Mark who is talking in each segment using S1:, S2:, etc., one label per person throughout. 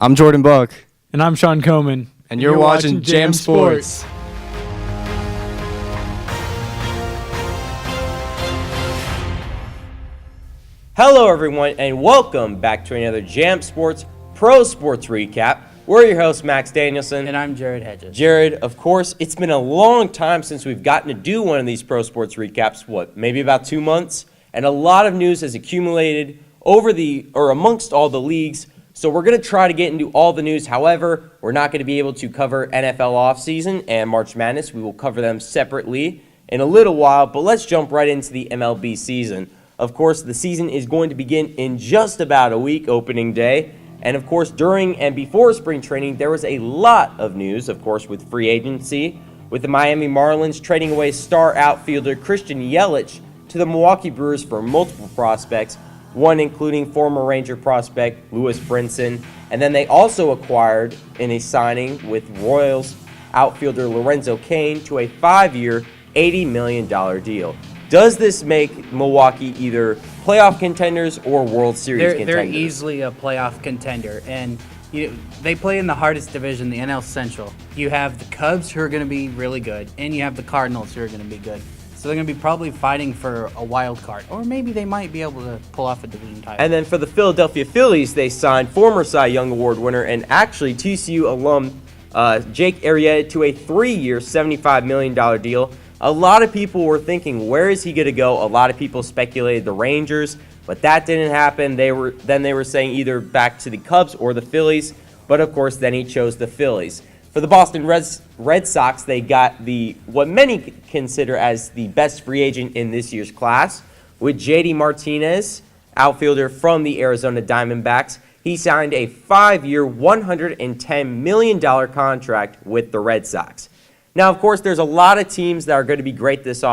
S1: I'm Jordan Buck.
S2: And I'm Sean Coman.
S1: And you're watching Jam Sports.
S3: Hello everyone and welcome back to another Jam Sports Pro Sports Recap. We're your hosts, Max Danielsen.
S4: And I'm Jared Hedges.
S3: Jared, of course, it's been a long time since we've gotten to do one of these Pro Sports Recaps. Maybe about 2 months? And a lot of news has accumulated amongst all the leagues. So we're going to try to get into all the news. However, we're not going to be able to cover NFL offseason and March Madness. We will cover them separately in a little while. But let's jump right into the MLB season. Of course, the season is going to begin in just about a week, opening day. And of course, during and before spring training, there was a lot of news, of course, with free agency, with the Miami Marlins trading away star outfielder Christian Yelich to the Milwaukee Brewers for multiple prospects, one including former Ranger prospect Lewis Brinson. And then they also acquired in a signing with Royals outfielder Lorenzo Cain to a 5-year, $80 million deal. Does this make Milwaukee either playoff contenders or World Series contenders?
S4: They're easily a playoff contender, and they play in the hardest division, the NL Central. You have the Cubs, who are going to be really good, and you have the Cardinals, who are going to be good. So they're going to be probably fighting for a wild card, or maybe they might be able to pull off a division title.
S3: And then for the Philadelphia Phillies, they signed former Cy Young Award winner and actually TCU alum Jake Arrieta to a 3-year, $75 million deal. A lot of people were thinking, where is he going to go? A lot of people speculated the Rangers, but that didn't happen. They were saying either back to the Cubs or the Phillies, but of course then he chose the Phillies. For the Boston Red Sox, they got what many consider as the best free agent in this year's class, with J.D. Martinez, outfielder from the Arizona Diamondbacks. He signed a 5-year, $110 million contract with the Red Sox. Now, of course, there's a lot of teams that are going to be great this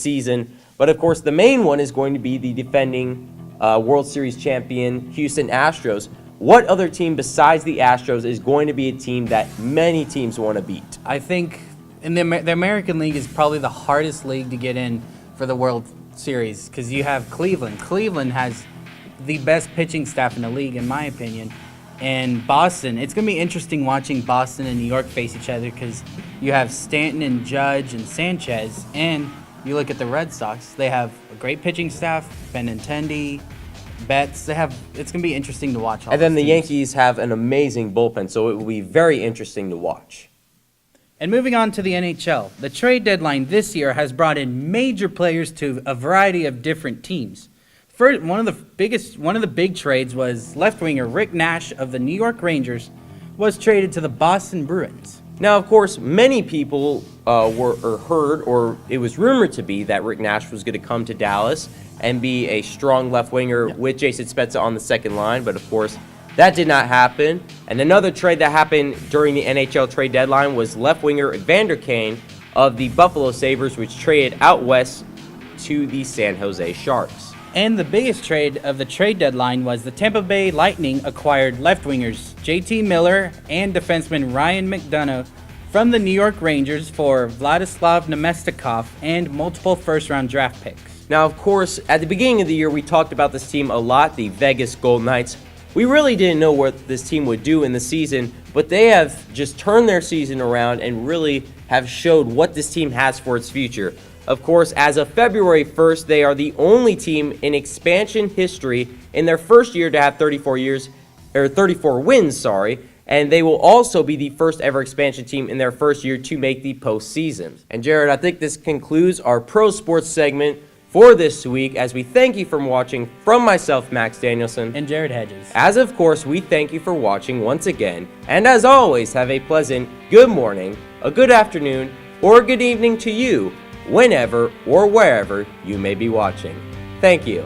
S3: season, but of course, the main one is going to be the defending World Series champion Houston Astros. What other team besides the Astros is going to be a team that many teams want to beat?
S4: I think in the American League is probably the hardest league to get in for the World Series because you have Cleveland. Cleveland has the best pitching staff in the league, in my opinion. And Boston, it's going to be interesting watching Boston and New York face each other because you have Stanton and Judge and Sanchez, and you look at the Red Sox, they have a great pitching staff, Benintendi, Betts. It's going to be interesting to watch.
S3: And then the Yankees have an amazing bullpen, so it will be very interesting to watch.
S4: And moving on to the NHL, the trade deadline this year has brought in major players to a variety of different teams. First, one of the big trades was left winger Rick Nash of the New York Rangers was traded to the Boston Bruins.
S3: Now, of course, many people it was rumored to be that Rick Nash was going to come to Dallas and be a strong left winger with Jason Spezza on the second line, but of course, that did not happen. And another trade that happened during the NHL trade deadline was left winger Evander Kane of the Buffalo Sabres, which traded out west to the San Jose Sharks.
S4: And the biggest trade of the trade deadline was the Tampa Bay Lightning acquired left wingers JT Miller and defenseman Ryan McDonough from the New York Rangers for Vladislav Nemestikov and multiple first-round draft picks.
S3: Now, of course, at the beginning of the year, we talked about this team a lot, the Vegas Golden Knights. We really didn't know what this team would do in the season, but they have just turned their season around and really have showed what this team has for its future. Of course, as of February 1st, they are the only team in expansion history in their first year to have 34 wins, and they will also be the first ever expansion team in their first year to make the postseason. And Jared, I think this concludes our pro sports segment for this week, as we thank you for watching from myself, Max Danielsen.
S4: And Jared Hedges.
S3: As of course, we thank you for watching once again, and as always, have a pleasant good morning, a good afternoon, or a good evening to you, whenever or wherever you may be watching. Thank you.